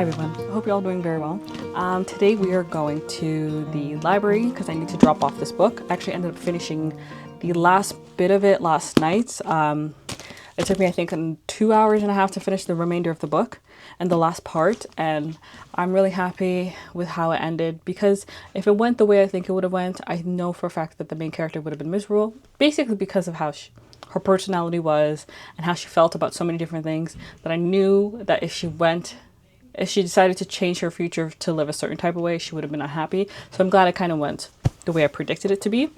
everyone, I hope you're all doing very well. Today we are going to the library because I need to drop off this book. I actually ended up finishing the last bit of it last night. It took me, I think, 2 hours and a half to finish the remainder of the book and the last part, and I'm really happy with how it ended because if it went the way I think it would have went, I know for a fact that the main character would have been miserable, basically because of how her personality was and how she felt about so many different things, that I knew that if she decided to change her future to live a certain type of way, she would have been unhappy. So I'm glad it kind of went the way I predicted it to be.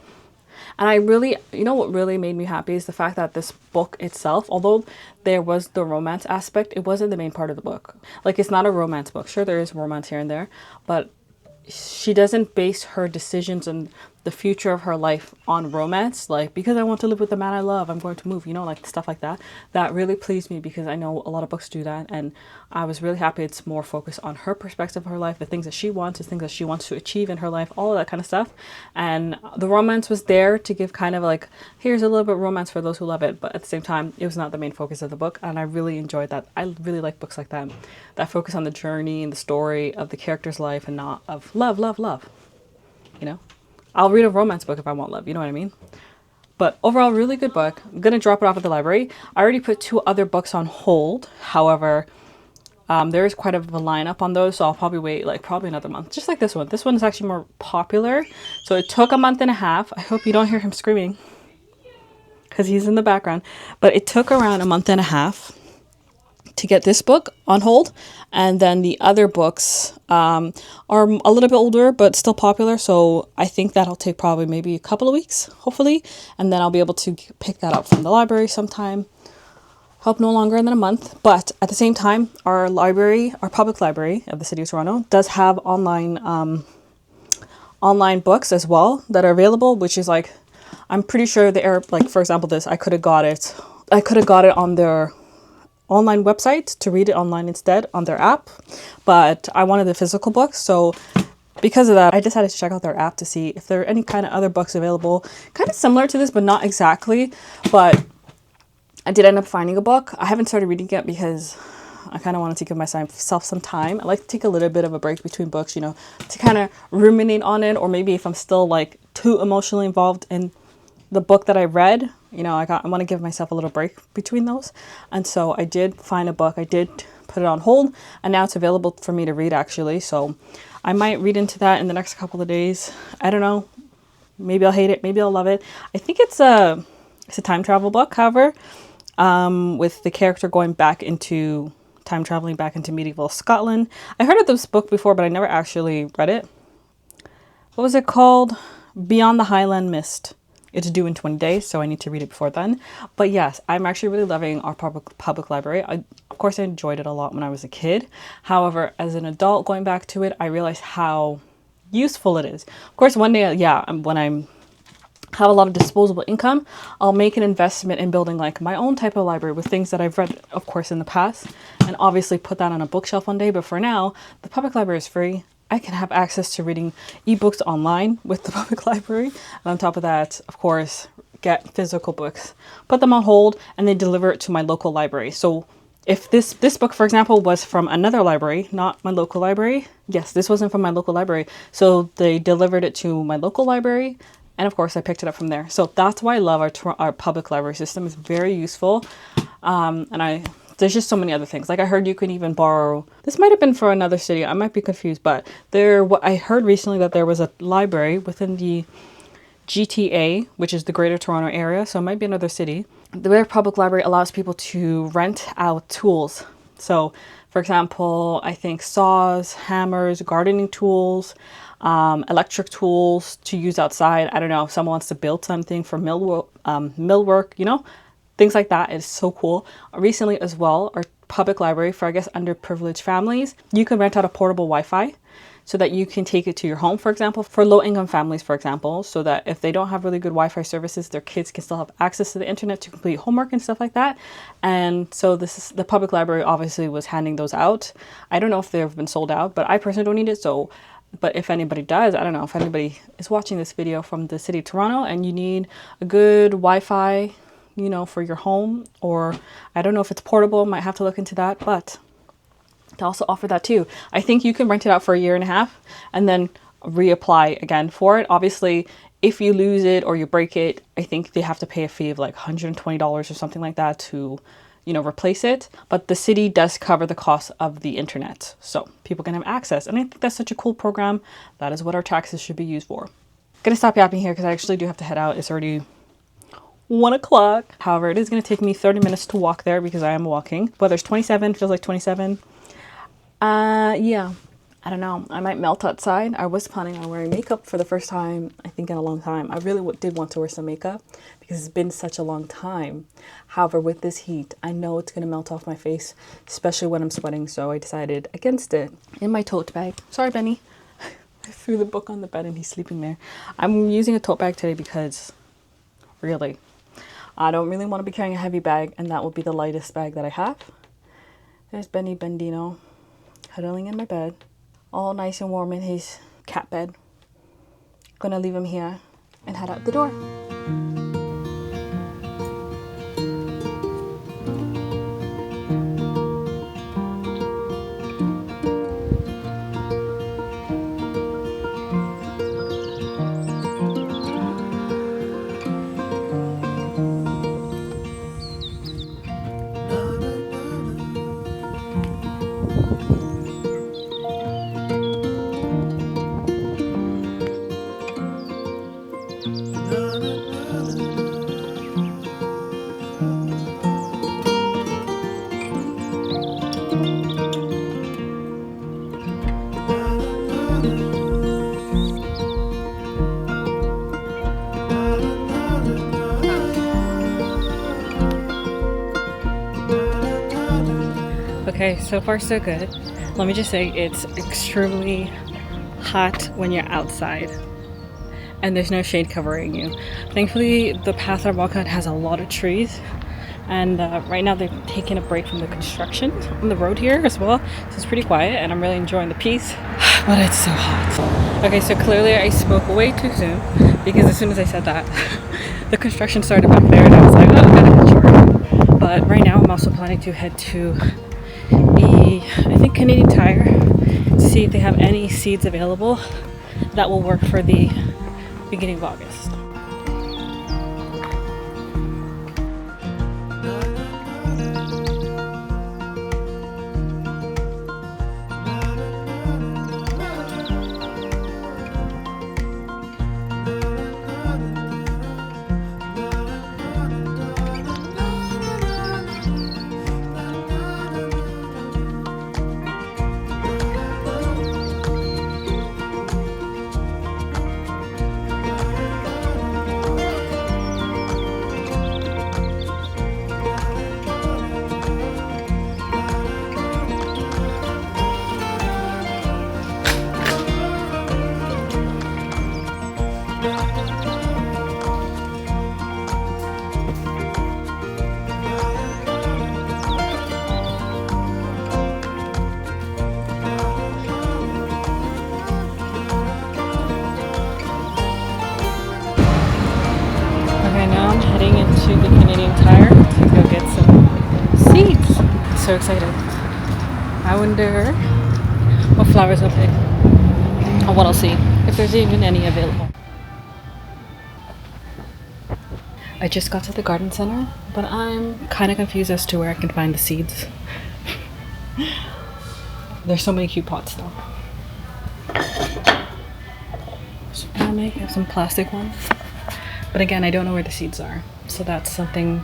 And I really, what really made me happy is the fact that this book itself, although there was the romance aspect, it wasn't the main part of the book. Like, it's not a romance book. Sure, there is romance here and there, but she doesn't base her decisions and the future of her life on romance. Like, because I want to live with the man I love, I'm going to move, like stuff like that. That really pleased me because I know a lot of books do that. And I was really happy it's more focused on her perspective of her life, the things that she wants, the things that she wants to achieve in her life, all of that kind of stuff. And the romance was there to give kind of like, here's a little bit of romance for those who love it. But at the same time, it was not the main focus of the book. And I really enjoyed that. I really like books like that, that focus on the journey and the story of the character's life and not of love, love, love, I'll read a romance book if I want love, you know what I mean? But overall, really good book. I'm going to drop it off at the library. I already put 2 other books on hold. However, there is quite a lineup on those, so I'll probably wait probably another month. Just like this one. This one is actually more popular. So it took a month and a half. I hope you don't hear him screaming because he's in the background. But it took around a month and a half to get this book on hold, and then the other books are a little bit older but still popular, so I think that'll take probably maybe a couple of weeks, hopefully, and then I'll be able to pick that up from the library sometime. Hope no longer than a month. But at the same time, our public library of the city of Toronto does have online books as well that are available, which is I'm pretty sure they are, for example, this, I could have got it on their online website to read it online instead on their app, but I wanted the physical books, so because of that I decided to check out their app to see if there are any kind of other books available kind of similar to this but not exactly. But I did end up finding a book. I haven't started reading yet because I kind of wanted to give myself some time. I like to take a little bit of a break between books, to kind of ruminate on it, or maybe if I'm still too emotionally involved in the book that I read, I want to give myself a little break between those. And so I did find a book. I did put it on hold, and now it's available for me to read actually. So I might read into that in the next couple of days. I don't know. Maybe I'll hate it. Maybe I'll love it. I think it's a time travel book, however, with the character going back into time traveling back into medieval Scotland. I heard of this book before, but I never actually read it. What was it called? Beyond the Highland Mist. It's due in 20 days, so I need to read it before then. But yes, I'm actually really loving our public library. Of course, I enjoyed it a lot when I was a kid. However, as an adult going back to it, I realized how useful it is. Of course, one day, when I have a lot of disposable income, I'll make an investment in building my own type of library with things that I've read, of course, in the past, and obviously put that on a bookshelf one day. But for now, the public library is free. I can have access to reading ebooks online with the public library. And on top of that, of course, get physical books, put them on hold, and they deliver it to my local library. So if this book, for example, was from another library, not my local library, yes, this wasn't from my local library. So they delivered it to my local library. And of course, I picked it up from there. So that's why I love our public library system. It's very useful. There's just so many other things. I heard you can even borrow, this might have been for another city, I might be confused, but I heard recently that there was a library within the GTA, which is the Greater Toronto Area, so it might be another city. Their public library allows people to rent out tools. So, for example, I think saws, hammers, gardening tools, electric tools to use outside. I don't know if someone wants to build something for millwork, things like that is so cool. Recently as well, our public library for, underprivileged families, you can rent out a portable Wi-Fi so that you can take it to your home, for example, for low-income families, for example, so that if they don't have really good Wi-Fi services, their kids can still have access to the internet to complete homework and stuff like that. And so the public library obviously was handing those out. I don't know if they've been sold out, but I personally don't need it. So, but if anybody does, I don't know if anybody is watching this video from the city of Toronto and you need a good Wi-Fi, for your home, or I don't know if it's portable, might have to look into that, but They also offer that too. I think you can rent it out for a year and a half and then reapply again for it. Obviously, if you lose it or you break it, I think they have to pay a fee of like $120 or something like that to, you know, replace it. But the city does cover the cost of the internet, so people can have access. And I think that's such a cool program. That is what our taxes should be used for. Gonna stop yapping here because I actually do have to head out. It's already 1 o'clock. However, it is going to take me 30 minutes to walk there because I am walking. Weather's 27, feels like 27. Yeah, I don't know. I might melt outside. I was planning on wearing makeup for the first time, I think, in a long time. I really did want to wear some makeup because it's been such a long time. However, with this heat, I know it's going to melt off my face, especially when I'm sweating. So I decided against it. In my tote bag. Sorry, Benny. I threw the book on the bed and he's sleeping there. I'm using a tote bag today because, really, I don't really want to be carrying a heavy bag, and that will be the lightest bag that I have. There's Benny Bendino cuddling in my bed, all nice and warm in his cat bed. Gonna leave him here and head out the door. Okay, so far so good. Let me just say it's extremely hot when you're outside and there's no shade covering you. Thankfully, the path that I walk on has a lot of trees, and right now they've taken a break from the construction on the road here as well, so it's pretty quiet and I'm really enjoying the peace, but it's so hot. Okay, so clearly I spoke way too soon because as soon as I said that, the construction started back there and I was like, oh, I gotta head short. But right now I'm also planning to head to I think Canadian Tire to see if they have any seeds available that will work for the beginning of August. To the Canadian Tire to go get some seeds. So excited. I wonder what flowers I'll pick or what I'll see, if there's even any available. I just got to the garden center, but I'm kind of confused as to where I can find the seeds. There's so many cute pots though. So I may have some plastic ones, but again, I don't know where the seeds are. So that's something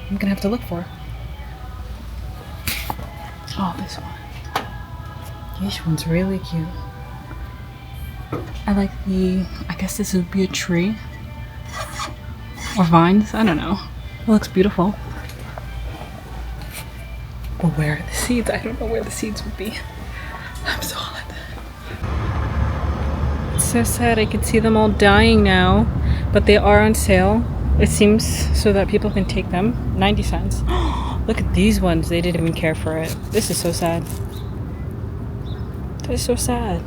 I'm gonna have to look for. Oh, this one. This one's really cute. I like I guess this would be a tree. Or vines, I don't know. It looks beautiful. But where are the seeds? I don't know where the seeds would be. I'm so hot. It's so sad, I can see them all dying now. But they are on sale. It seems so that people can take them. 90 cents. Look at these ones. They didn't even care for it. This is so sad. That is so sad.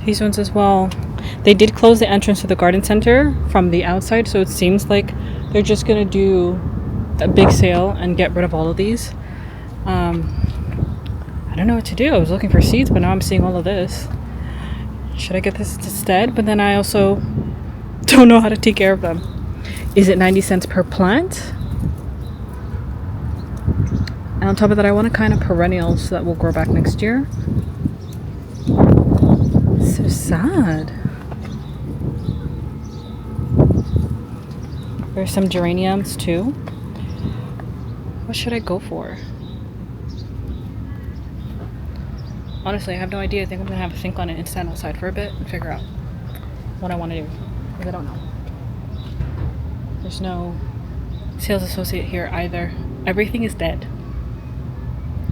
These ones as well. They did close the entrance to the garden center from the outside, so it seems like they're just gonna do a big sale and get rid of all of these. I don't know what to do. I was looking for seeds, but now I'm seeing all of this. Should I get this instead? But then I also don't know how to take care of them. Is it 90 cents per plant? And on top of that, I want a kind of perennials that will grow back next year. So sad. There's some geraniums too. What should I go for? Honestly, I have no idea. I think I'm gonna have to think on it and stand outside for a bit and figure out what I want to do, because I don't know. There's no sales associate here either. Everything is dead.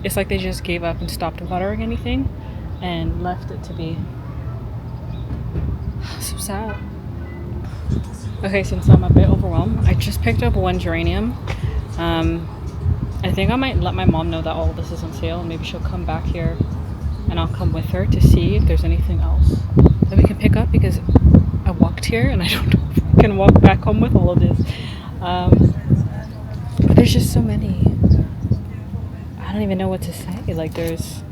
It's like they just gave up and stopped watering anything and left it to be. So sad. Okay, since I'm a bit overwhelmed, I just picked up one geranium. I think I might let my mom know that all of this is on sale, and maybe she'll come back here and I'll come with her to see if there's anything else that we can pick up, because I walked here and I don't know if I can walk back home with all of this. But there's just so many. I don't even know what to say. Like, there's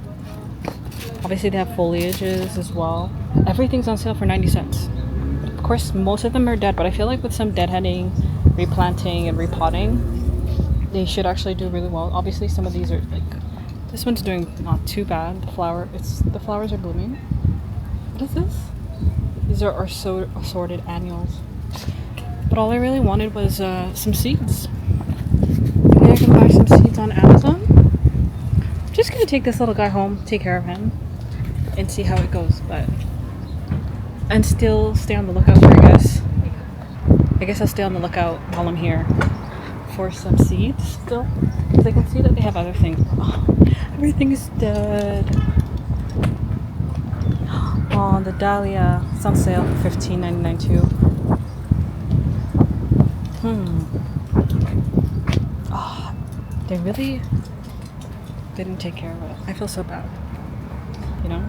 obviously they have foliages as well. Everything's on sale for 90 cents. Of course, most of them are dead, but I feel like with some deadheading, replanting, and repotting, they should actually do really well. Obviously, some of these are like, this one's doing not too bad. The flowers are blooming. What is this? These are assorted annuals. But all I really wanted was some seeds. Maybe I can buy some seeds on Amazon. I'm just gonna take this little guy home, take care of him, and see how it goes. And still stay on the lookout for, I guess I'll stay on the lookout while I'm here for some seeds still, because I can see that they have other things. Oh, everything is dead. Oh, the dahlia, it's on sale for $15.99 too. Oh, they really didn't take care of it. I feel so bad, you know?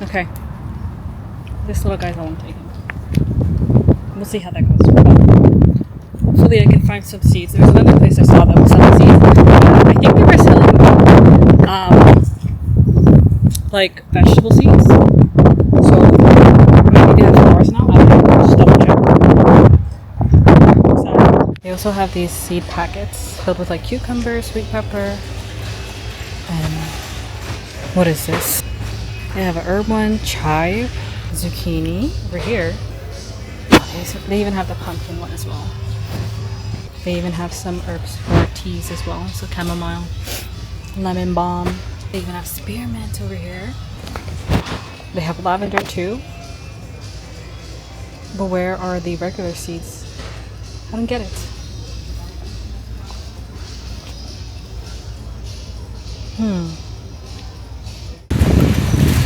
Okay, this little guy's all I'm taking. We'll see how that goes. Hopefully I can find some seeds. There's another place I saw that was selling seeds. I think they were selling like vegetable seeds. So maybe they have flowers now. I don't know. Just double check. So, they also have these seed packets filled with like cucumber, sweet pepper, and what is this? They have an herb one, chive, zucchini over here. They even have the pumpkin one as well. They even have some herbs for teas as well. So chamomile, lemon balm. They even have spearmint over here. They have lavender too. But where are the regular seeds? I don't get it.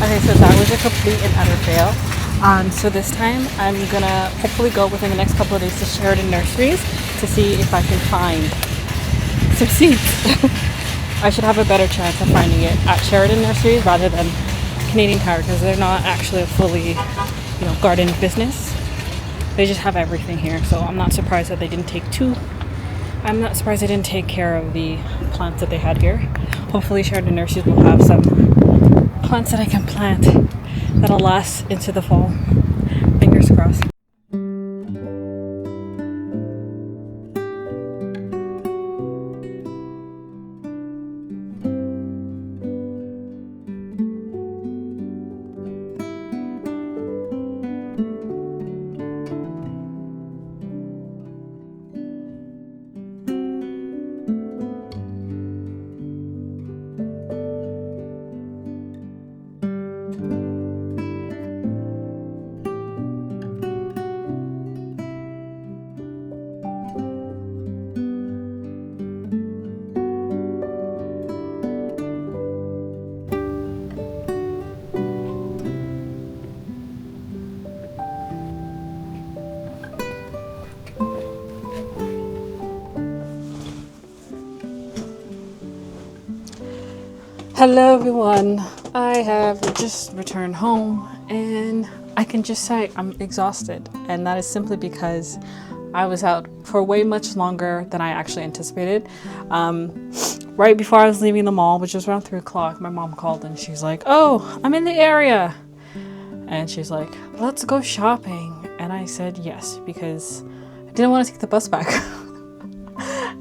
Okay, so that was a complete and utter fail. So this time I'm gonna hopefully go within the next couple of days to Sheridan Nurseries to see if I can find some seeds. I should have a better chance of finding it at Sheridan Nurseries rather than Canadian Tire, because they're not actually a fully, garden business. They just have everything here, so I'm not surprised that they didn't take care of the plants that they had here. Hopefully Sheridan Nurseries will have some plants that I can plant that'll last into the fall. Fingers crossed. Hello everyone, I have just returned home and I can just say I'm exhausted, and that is simply because I was out for way much longer than I actually anticipated. Right before I was leaving the mall, which was around 3 o'clock, my mom called and she's like, "Oh, I'm in the area." And she's like, "Let's go shopping." And I said yes, because I didn't want to take the bus back.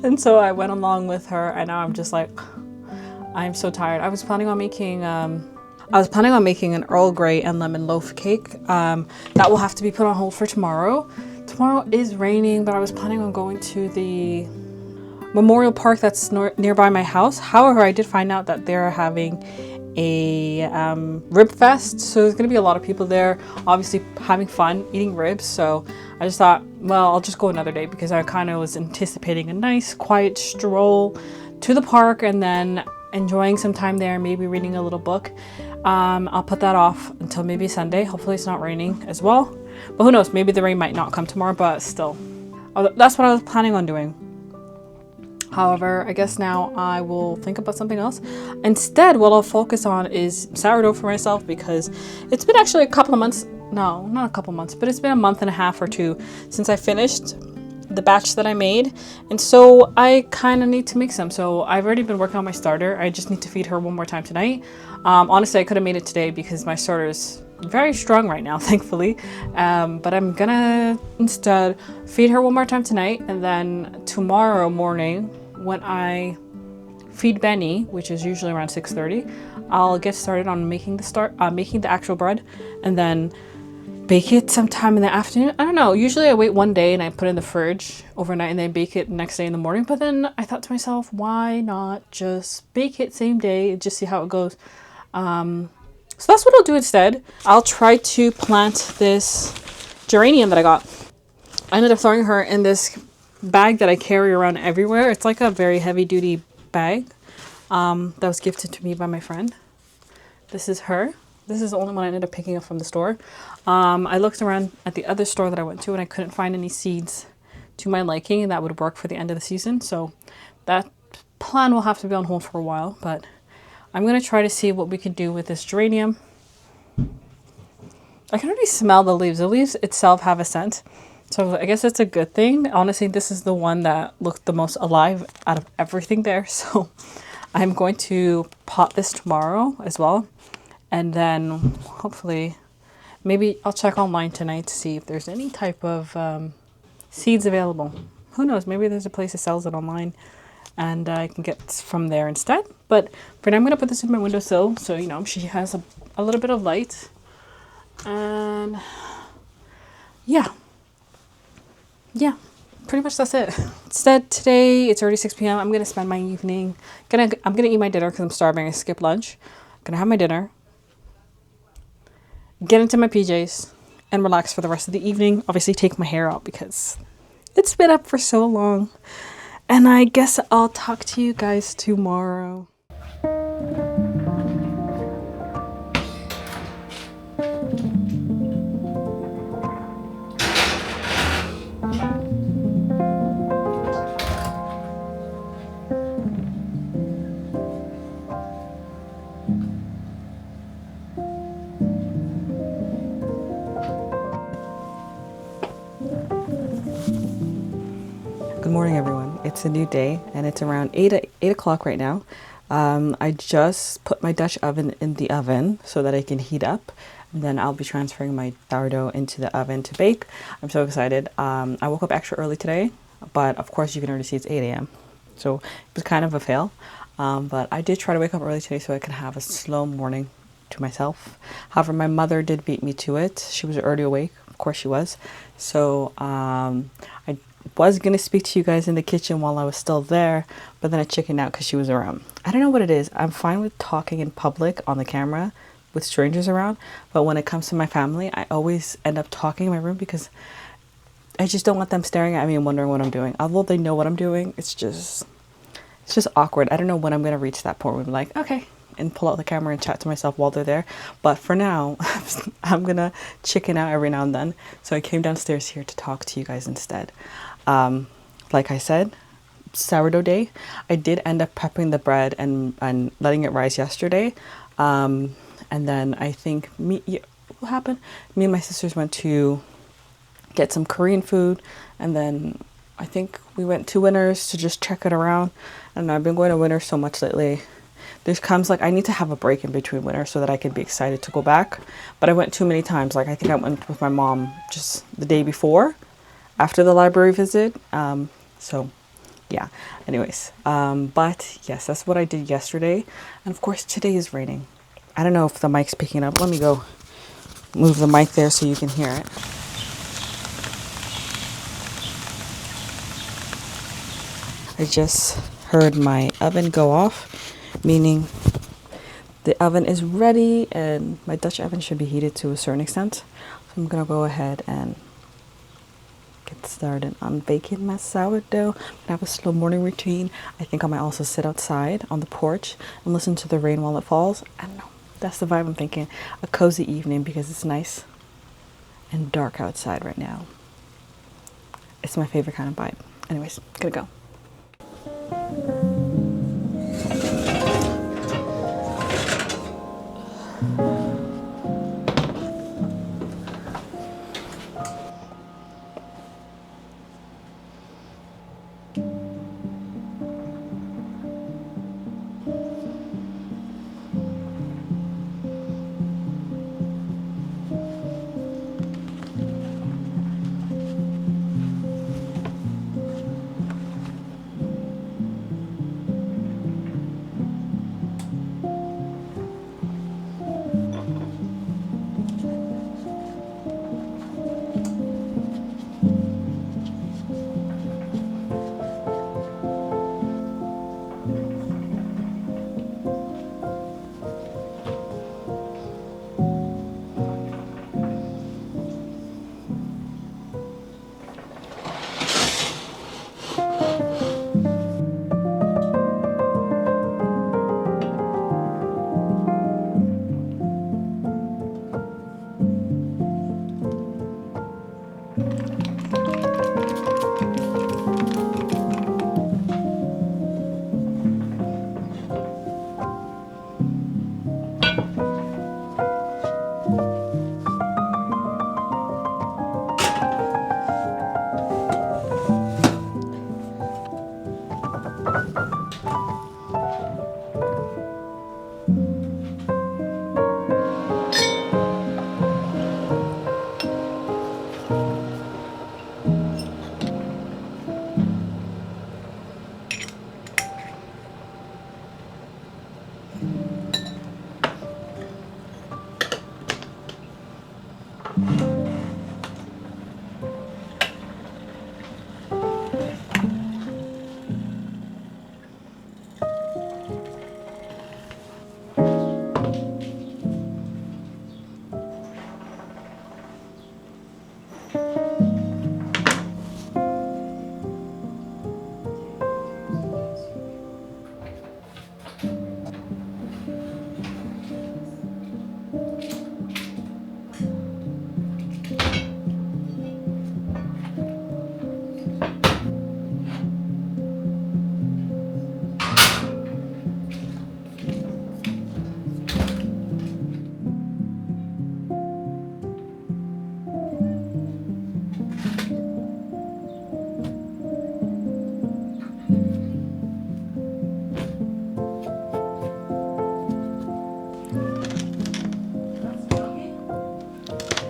And so I went along with her, and now I'm just like, I'm so tired. I was planning on making an Earl Grey and lemon loaf cake. That will have to be put on hold for tomorrow. Tomorrow is raining, but I was planning on going to the memorial park that's nearby my house. However, I did find out that they're having a rib fest, so there's going to be a lot of people there, obviously having fun eating ribs. So I just thought, well, I'll just go another day, because I kind of was anticipating a nice quiet stroll to the park and then enjoying some time there, maybe reading a little book. I'll put that off until maybe Sunday. Hopefully it's not raining as well, but who knows, maybe the rain might not come tomorrow, but still, that's what I was planning on doing. However, I guess now I will think about something else. Instead, what I'll focus on is sourdough for myself, because it's been actually a couple of months. No, not a couple months, but it's been a month and a half or two since I finished the batch that I made. And so I kind of need to make some. So I've already been working on my starter. I just need to feed her one more time tonight. Honestly, I could have made it today because my starter is very strong right now, thankfully. But I'm gonna instead feed her one more time tonight. And then tomorrow morning, when I feed Benny, which is usually around 6:30, I'll get started on making the actual bread, and then bake it sometime in the afternoon. I don't know. Usually I wait one day and I put it in the fridge overnight and then bake it the next day in the morning. But then I thought to myself, why not just bake it same day and just see how it goes? So that's what I'll do instead. I'll try to plant this geranium that I got. I ended up throwing her in this bag that I carry around everywhere. It's like a very heavy duty bag that was gifted to me by my friend. This is her. This is the only one I ended up picking up from the store. I looked around at the other store that I went to, and I couldn't find any seeds to my liking, and that would work for the end of the season. So that plan will have to be on hold for a while, but I'm going to try to see what we can do with this geranium. I can already smell the leaves. The leaves itself have a scent, so I guess that's a good thing. Honestly, this is the one that looked the most alive out of everything there. So I'm going to pot this tomorrow as well. And then hopefully, maybe I'll check online tonight to see if there's any type of seeds available. Who knows? Maybe there's a place that sells it online and I can get from there instead. But for now, I'm going to put this in my windowsill so, you know, she has a little bit of light. And yeah, pretty much that's it. Instead, today, it's already 6 p.m. I'm going to spend my evening. I'm going to eat my dinner because I'm starving. I skipped lunch. I'm going to have my dinner, get into my PJs, and relax for the rest of the evening. Obviously take my hair out because it's been up for so long. And I guess I'll talk to you guys tomorrow. Good morning, everyone. It's a new day and it's around 8 o'clock right now. I just put my Dutch oven in the oven so that I can heat up, and then I'll be transferring my sourdough into the oven to bake. I'm so excited. I woke up extra early today, but of course you can already see it's 8 a.m. So it was kind of a fail. But I did try to wake up early today so I could have a slow morning to myself. However, my mother did beat me to it. She was already awake. Of course she was. So I was going to speak to you guys in the kitchen while I was still there, but then I chickened out because she was around. I don't know what it is. I'm fine with talking in public on the camera with strangers around, but when it comes to my family, I always end up talking in my room because I just don't want them staring at me and wondering what I'm doing. Although they know what I'm doing, it's just awkward. I don't know when I'm going to reach that point where I'm like, okay, and pull out the camera and chat to myself while they're there. But for now, I'm going to chicken out every now and then. So I came downstairs here to talk to you guys instead. Like I said, sourdough day. I did end up prepping the bread and letting it rise yesterday. And then I think what happened. Me and my sisters went to get some Korean food, and then I think we went to Winners to just check it around. And I've been going to Winners so much lately. There's comes like I need to have a break in between Winners so that I can be excited to go back. But I went too many times. Like I think I went with my mom just the day before, after the library visit. So yeah, anyways, but yes, that's what I did yesterday. And of course today is raining. I don't know if the mic's picking up. Let me go move the mic there so you can hear it. I just heard my oven go off, meaning the oven is ready, and my Dutch oven should be heated to a certain extent. So I'm gonna go ahead and get started on baking my sourdough. I'm gonna have a slow morning routine. I think I might also sit outside on the porch and listen to the rain while it falls. I don't know. That's the vibe I'm thinking. A cozy evening because it's nice and dark outside right now. It's my favorite kind of vibe. Anyways, gonna go.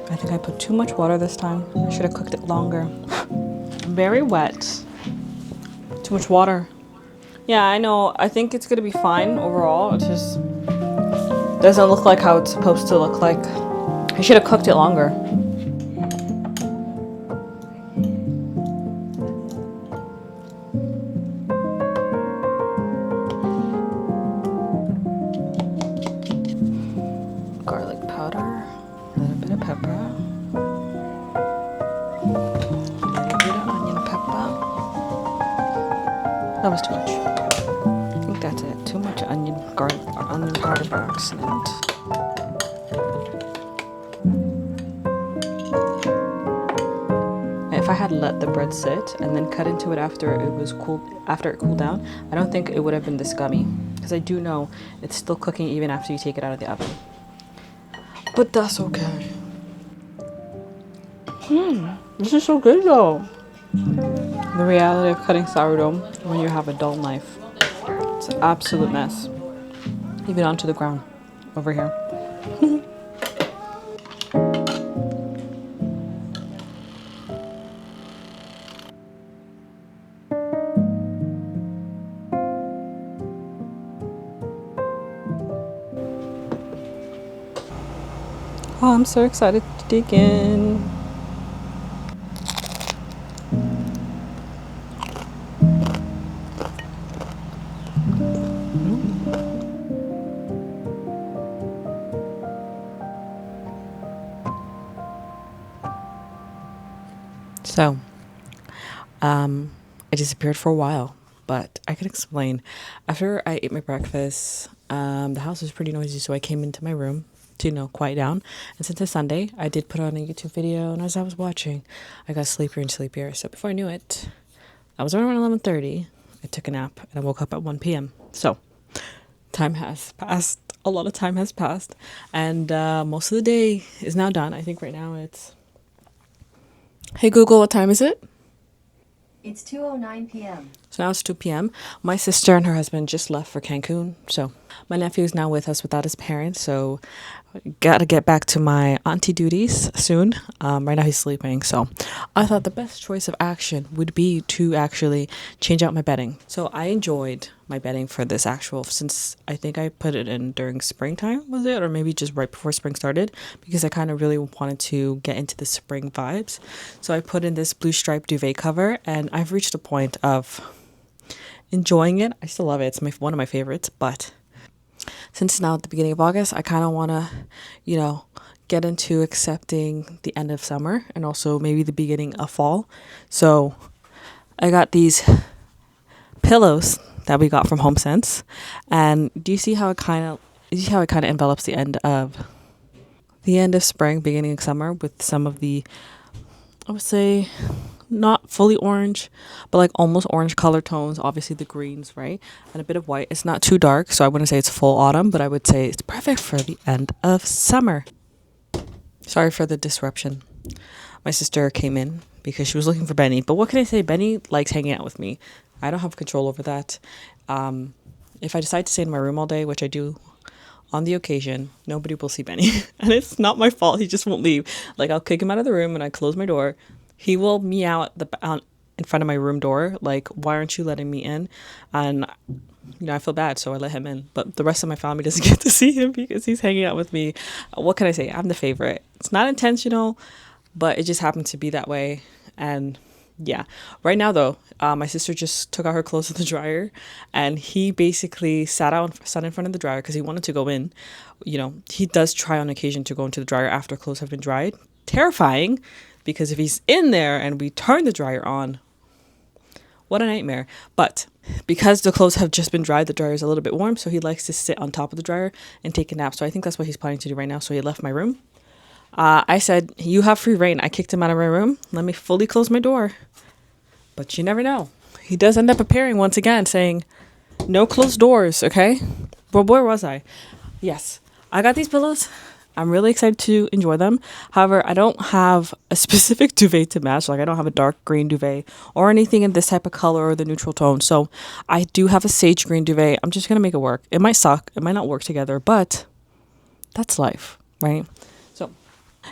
I think I put too much water this time. I should have cooked it longer. Very wet. Too much water. Yeah, I know. I think it's gonna be fine overall. It just doesn't look like how it's supposed to look like. I should have cooked it longer. Garlic powder, a little bit of pepper, a little bit of onion pepper. That was too much. I think that's it. Too much onion powder by accident. If I had let the bread sit and then cut into it after it cooled down, I don't think it would have been this gummy, because I do know it's still cooking even after you take it out of the oven. But that's okay. This is so good though. The reality of cutting sourdough when you have a dull knife. It's an absolute mess. Even onto the ground over here. Oh, I'm so excited to dig in. So, I disappeared for a while, but I can explain. After I ate my breakfast, the house was pretty noisy, so I came into my room to, quiet down. And since it's Sunday, I did put on a YouTube video, and as I was watching, I got sleepier and sleepier. So before I knew it, I was around 11:30. I took a nap, and I woke up at 1 p.m. So, time has passed. A lot of time has passed, and most of the day is now done. I think right now it's... Hey Google, what time is it? It's 2:09 p.m. So now it's 2 p.m. My sister and her husband just left for Cancun. So my nephew is now with us without his parents. So got to get back to my auntie duties soon. Right now he's sleeping. So I thought the best choice of action would be to actually change out my bedding. So I enjoyed my bedding for this since I think I put it in during springtime, was it? Or maybe just right before spring started, because I kind of really wanted to get into the spring vibes. So I put in this blue striped duvet cover, and I've reached a point of enjoying it. I still love it. It's one of my favorites, but since now at the beginning of August, I kind of want to, get into accepting the end of summer and also maybe the beginning of fall. So I got these pillows that we got from HomeSense, and do you see how it kind of envelops the end of spring, beginning of summer, with some of the, I would say, not fully orange, but like almost orange color tones. Obviously the greens, right? And a bit of white. It's not too dark, so I wouldn't say it's full autumn, but I would say it's perfect for the end of summer. Sorry for the disruption. My sister came in because she was looking for Benny. But what can I say? Benny likes hanging out with me. I don't have control over that. If I decide to stay in my room all day, which I do on the occasion, nobody will see Benny. And it's not my fault. He just won't leave. Like, I'll kick him out of the room and I close my door. He will meow in front of my room door, like, why aren't you letting me in? And, I feel bad, so I let him in. But the rest of my family doesn't get to see him because he's hanging out with me. What can I say? I'm the favorite. It's not intentional, but it just happened to be that way. And yeah, right now though, my sister just took out her clothes to the dryer, and he basically sat in front of the dryer because he wanted to go in. He does try on occasion to go into the dryer after clothes have been dried. Terrifying, because if he's in there and we turn the dryer on, what a nightmare. But because the clothes have just been dried, the dryer is a little bit warm, so he likes to sit on top of the dryer and take a nap. So I think that's what he's planning to do right now. So he left my room. I said, you have free reign. I kicked him out of my room. Let me fully close my door. But you never know. He does end up appearing once again, saying, no closed doors, okay? But where was I? Yes, I got these pillows. I'm really excited to enjoy them. However, I don't have a specific duvet to match. Like, I don't have a dark green duvet or anything in this type of color or the neutral tone. So I do have a sage green duvet. I'm just going to make it work. It might suck. It might not work together, but that's life, right? So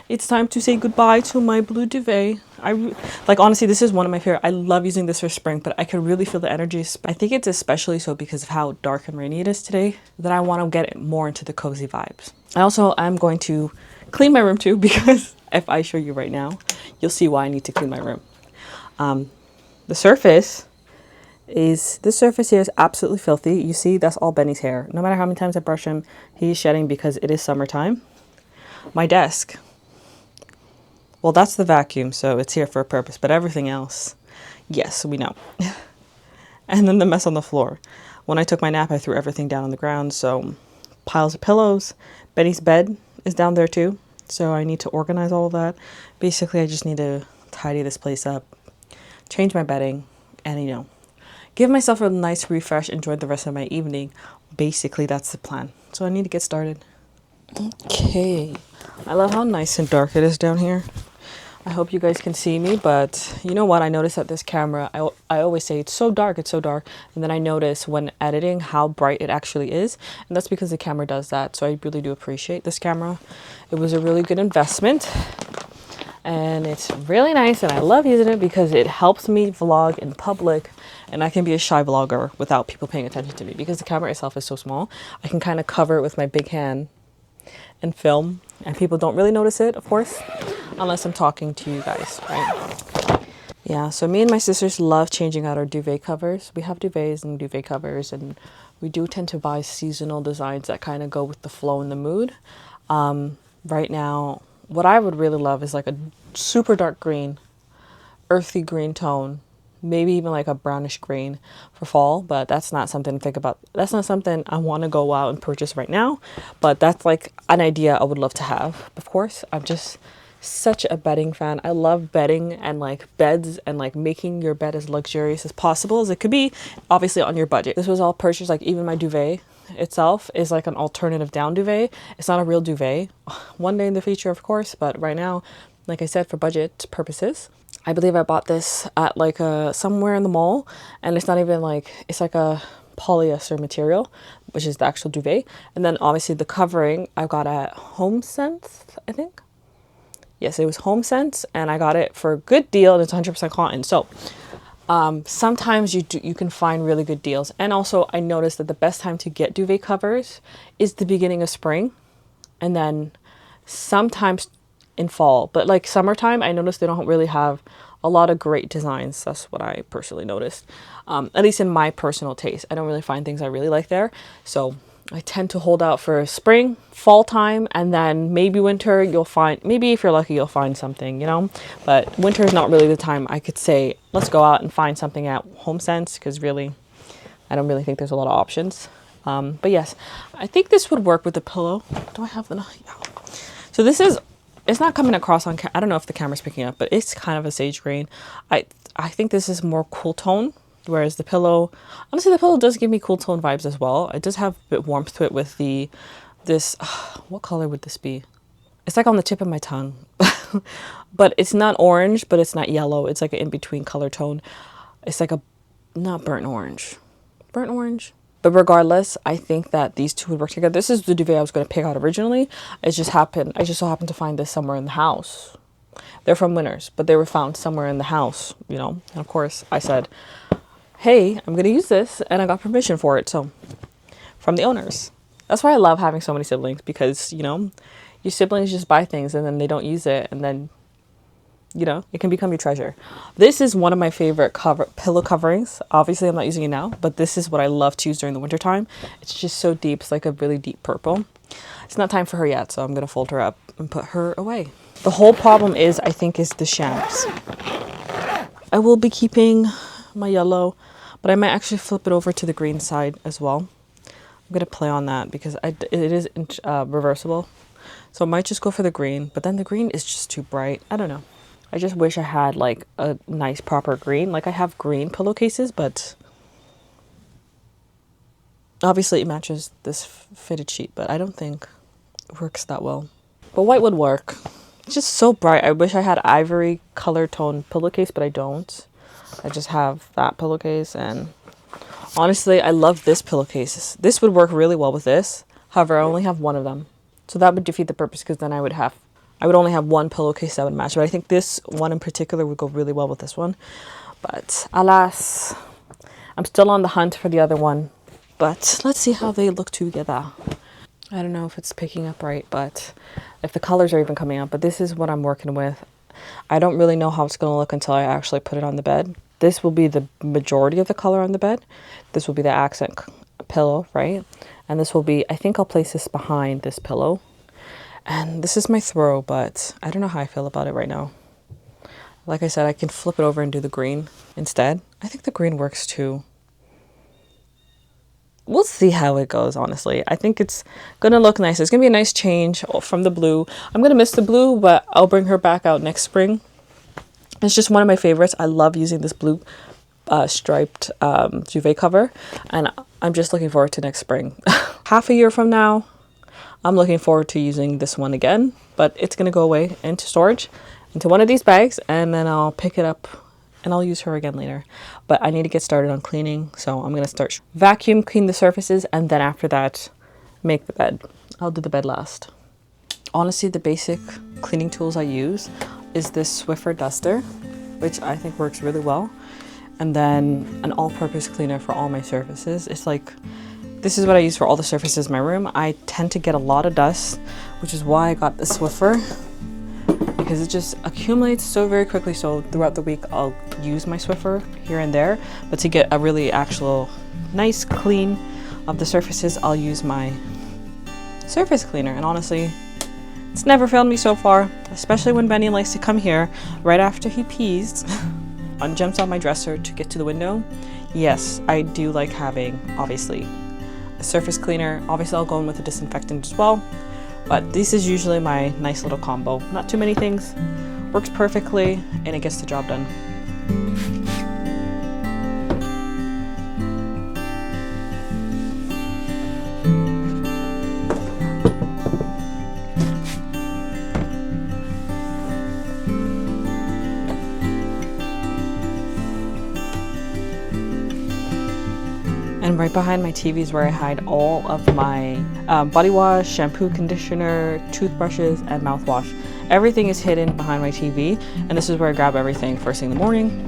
it's time to say goodbye to my blue duvet. Honestly, this is one of my favorite. I love using this for spring, but I could really feel the energy. I think it's especially so because of how dark and rainy it is today that I want to get more into the cozy vibes. I'm going to clean my room too, because if I show you right now, you'll see why I need to clean my room. This surface here is absolutely filthy. You see, that's all Benny's hair. No matter how many times I brush him, he's shedding because it is summertime. My desk, well, that's the vacuum, so it's here for a purpose, but everything else, yes, we know. And then the mess on the floor. When I took my nap, I threw everything down on the ground, so piles of pillows. Benny's bed is down there too, so I need to organize all of that. Basically, I just need to tidy this place up, change my bedding, and give myself a nice refresh, enjoy the rest of my evening. Basically, that's the plan. So I need to get started. Okay, I love how nice and dark it is down here. I hope you guys can see me, but you know what? I noticed that this camera, I always say it's so dark, it's so dark. And then I notice when editing how bright it actually is. And that's because the camera does that. So I really do appreciate this camera. It was a really good investment. And it's really nice and I love using it because it helps me vlog in public, and I can be a shy vlogger without people paying attention to me because the camera itself is so small. I can kind of cover it with my big hand and film, and people don't really notice it, of course, unless I'm talking to you guys, right? Yeah, so me and my sisters love changing out our duvet covers. We have duvets and duvet covers, and we do tend to buy seasonal designs that kind of go with the flow and the mood. Right now, what I would really love is like a super dark green, earthy green tone, maybe even like a brownish green for fall, but that's not something to think about. That's not something I want to go out and purchase right now, but that's like an idea I would love to have. Of course, I'm just such a bedding fan. I love bedding and like beds and like making your bed as luxurious as possible as it could be, obviously on your budget. This was all purchased, like even my duvet itself is like an alternative down duvet. It's not a real duvet. One day in the future, of course, but right now, like I said, for budget purposes, I believe I bought this at like somewhere in the mall, and it's not even like, it's like a polyester material, which is the actual duvet. And then obviously the covering I got at HomeSense, I think. Yes, it was HomeSense, and I got it for a good deal, and it's 100% cotton. So sometimes you can find really good deals. And also I noticed that the best time to get duvet covers is the beginning of spring, and then sometimes in fall. But like summertime, I noticed they don't really have a lot of great designs. That's what I personally noticed, at least in my personal taste. I don't really find things I really like there. So I tend to hold out for spring, fall time, and then maybe winter. You'll find, maybe if you're lucky, you'll find something, you know. But winter is not really the time I could say, let's go out and find something at HomeSense, because really, I don't really think there's a lot of options. But yes, I think this would work with the pillow. Do I have the? Yeah. So this is, it's not coming across on I don't know if the camera's picking up, but it's kind of a sage green. I think this is more cool tone. Whereas the pillow, honestly, the pillow does give me cool tone vibes as well. It does have a bit warmth to it with this, what color would this be? It's like on the tip of my tongue, but it's not orange, but it's not yellow. It's like an in-between color tone. It's like a, not burnt orange. But regardless, I think that these two would work together. This is the duvet I was going to pick out originally. I just so happened to find this somewhere in the house. They're from Winners, but they were found somewhere in the house, you know. And of course, I said, hey, I'm going to use this, and I got permission for it. So from the owners. That's why I love having so many siblings, because, you know, your siblings just buy things and then they don't use it, and then, you know, it can become your treasure. This is one of my favorite pillow coverings. Obviously, I'm not using it now, but this is what I love to use during the wintertime. It's just so deep. It's like a really deep purple. It's not time for her yet, so I'm going to fold her up and put her away. The whole problem is, I think, is the shams. I will be keeping my yellow, but I might actually flip it over to the green side as well. I'm going to play on that because it is reversible. So I might just go for the green, but then the green is just too bright. I don't know. I just wish I had like a nice proper green. Like I have green pillowcases, but obviously it matches this fitted sheet, but I don't think it works that well. But white would work. It's just so bright. I wish I had ivory color tone pillowcase, but I don't. I just have that pillowcase, and honestly, I love this pillowcase. This would work really well with this. However, I only have one of them. So that would defeat the purpose, because then I would only have one pillowcase that would match. But I think this one in particular would go really well with this one. But alas, I'm still on the hunt for the other one. But let's see how they look together. I don't know if it's picking up right, but if the colors are even coming up. But this is what I'm working with. I don't really know how it's going to look until I actually put it on the bed. This will be the majority of the color on the bed. This will be the accent pillow, right? And this will be, I think I'll place this behind this pillow. And this is my throw, but I don't know how I feel about it right now. Like I said, I can flip it over and do the green instead. I think the green works too. We'll see how it goes, honestly. I think it's going to look nice. It's going to be a nice change from the blue. I'm going to miss the blue, but I'll bring her back out next spring. It's just one of my favorites. I love using this blue striped duvet cover, and I'm just looking forward to next spring. Half a year from now, I'm looking forward to using this one again, but it's going to go away into storage. into one of these bags, and then I'll pick it up and I'll use her again later. But I need to get started on cleaning, so I'm going to start vacuum clean the surfaces, and then after that make the bed. I'll do the bed last. Honestly, the basic cleaning tools I use is this Swiffer duster, which I think works really well, and then an all-purpose cleaner for all my surfaces. It's like, this is what I use for all the surfaces in my room. I tend to get a lot of dust, which is why I got the Swiffer, because it just accumulates so very quickly. So throughout the week I'll use my Swiffer here and there, but to get a really actual nice clean of the surfaces, I'll use my surface cleaner. And honestly, it's never failed me so far, especially when Benny likes to come here right after he pees and jumps on my dresser to get to the window. Yes, I do like having, obviously, a surface cleaner. Obviously I'll go in with a disinfectant as well, but this is usually my nice little combo. Not too many things, works perfectly, and it gets the job done. And right behind my TV is where I hide all of my body wash, shampoo, conditioner, toothbrushes, and mouthwash. Everything is hidden behind my TV, and this is where I grab everything first thing in the morning.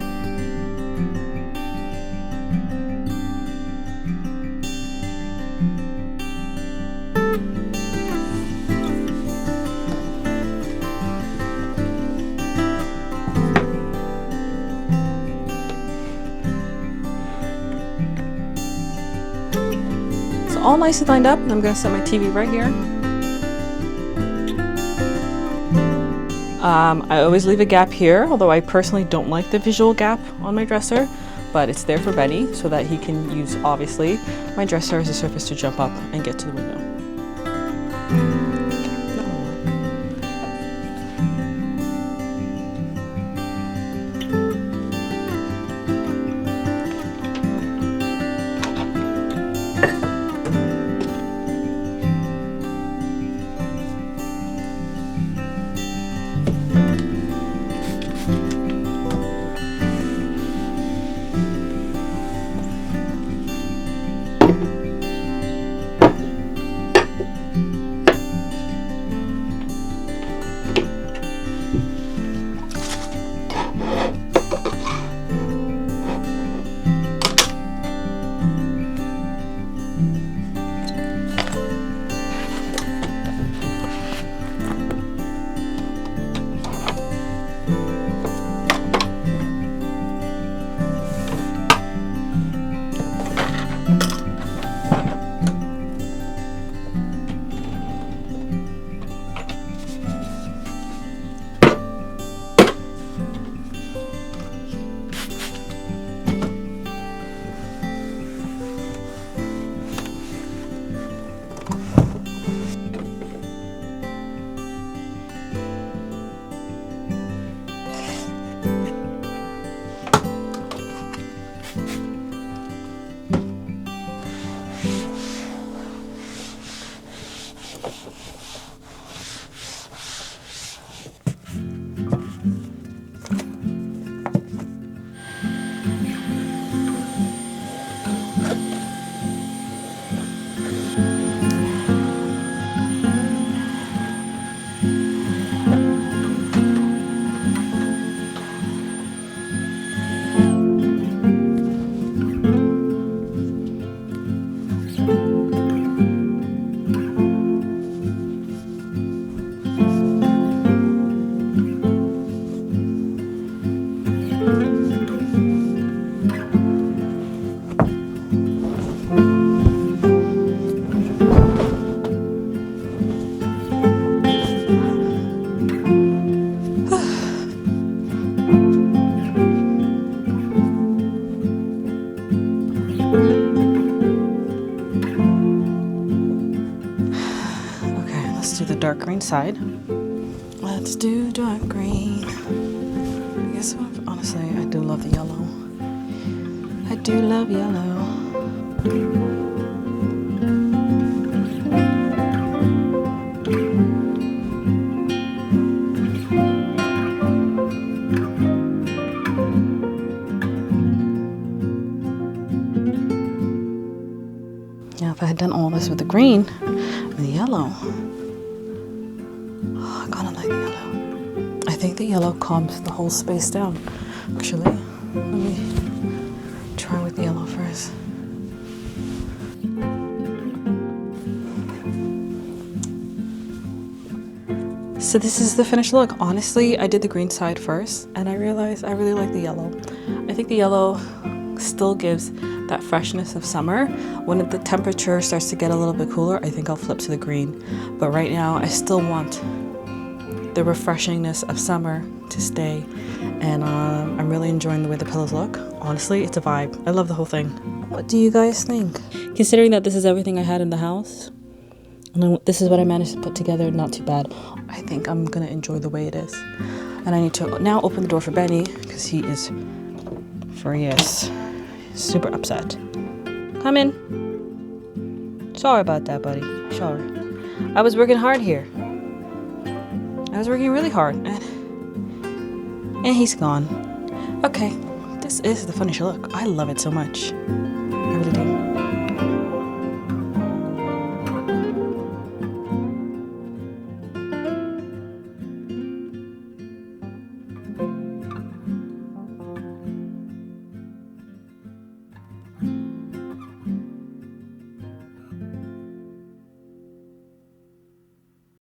All nicely lined up, and I'm going to set my TV right here. I always leave a gap here, although I personally don't like the visual gap on my dresser, but it's there for Benny so that he can use, obviously, my dresser as a surface to jump up and get to the window. Dark green side. Let's do dark green. I guess what, honestly, I do love the yellow. I do love yellow. done all this with the green and the yellow. Oh, I kind of like the yellow. I think the yellow calms the whole space down. Actually, let me try with the yellow first. So this is the finished look. Honestly, I did the green side first and I realized I really like the yellow. I think the yellow still gives that freshness of summer. When the temperature starts to get a little bit cooler, I think I'll flip to the green. But right now, I still want the refreshingness of summer to stay. And I'm really enjoying the way the pillows look. Honestly, it's a vibe. I love the whole thing. What do you guys think? Considering that this is everything I had in the house, and this is what I managed to put together, not too bad. I think I'm gonna enjoy the way it is. And I need to now open the door for Benny because he is furious, super upset. Come in. Sorry about that, buddy. Sorry. I was working hard here. I was working really hard, and he's gone. Okay, this is the finished look. I love it so much.